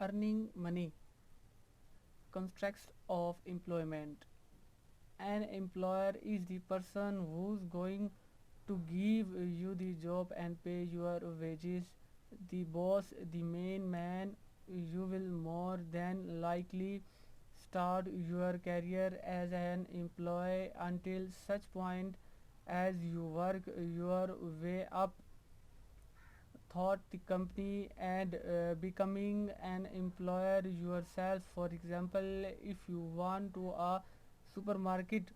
earning money. Contracts of employment. An employer is the person who's going to give you the job and pay your wages. The boss, the main man. You will more than likely start your career as an employee until such point as you work your way up thought the company and becoming an employer yourself. For example, if you want to a supermarket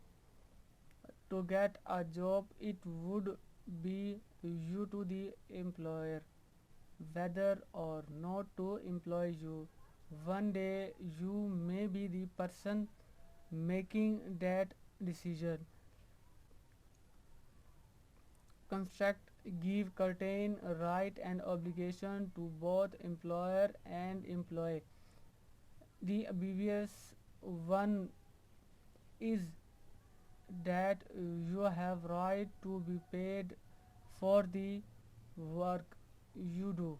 to get a job, it would be you to the employer whether or not to employ you. One day you may be the person making that decision. Construct give certain right and obligation to both employer and employee. The obvious one is that you have right to be paid for the work you do.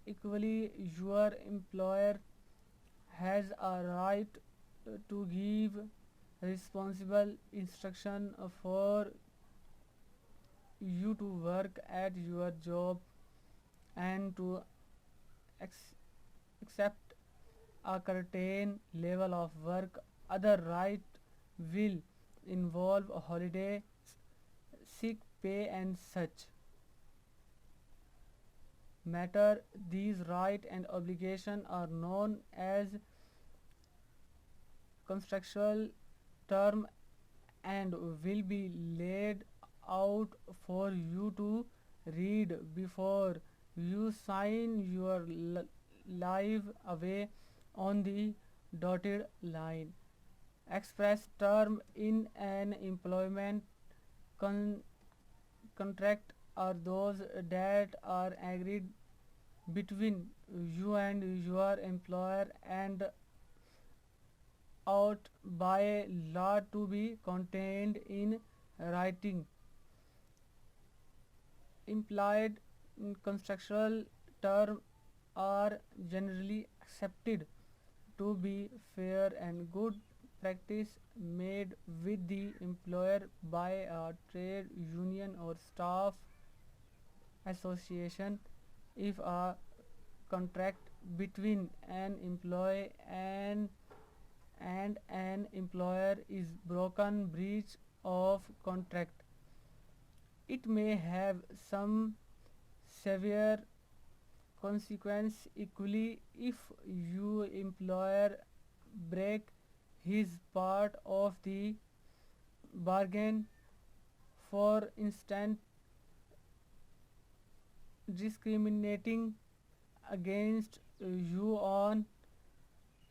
Equally, your employer has a right to give responsible instruction for you to work at your job and to ex- accept a certain level of work. Other right will involve holiday, sick pay and such matter. These right and obligation are known as contractual term and will be laid out for you to read before you sign your life away on the dotted line. Express term in an employment con- contract are those that are agreed between you and your employer and ought by law to be contained in writing. Implied contractual terms are generally accepted to be fair and good practice made with the employer by a trade union or staff association. If a contract between an employee and an employer is broken, breach of contract, it may have some severe consequence. Equally, if your employer break his part of the bargain, for instance discriminating against you on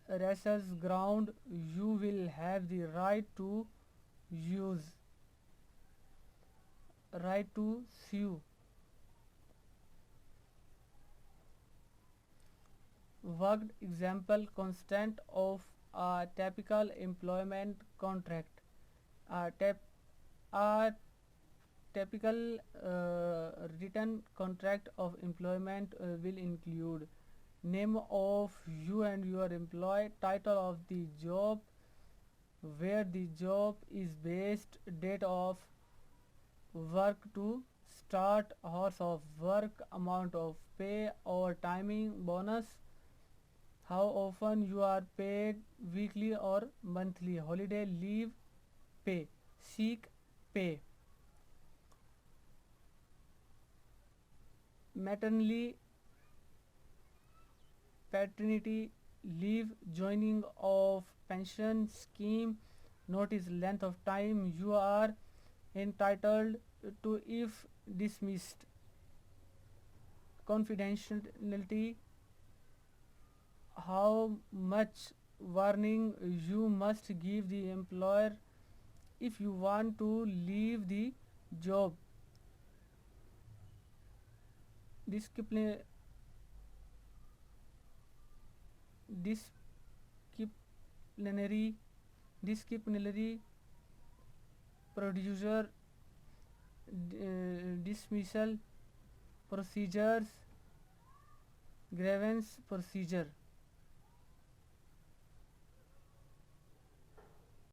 races ground, you will have the use right to sue. Worked example constant of a typical employment contract. A, a typical written contract of employment will include name of you and your employee, title of the job, where the job is based, date of work to start, hours of work, amount of pay or timing, bonus, how often you are paid, weekly or monthly, holiday leave pay, sick pay, maternity, paternity leave, joining of pension scheme, notice length of time you are entitled to if dismissed, confidentiality, how much warning you must give the employer if you want to leave the job, discipline, disciplinary disciplinary producer, dismissal procedures, grievance procedure.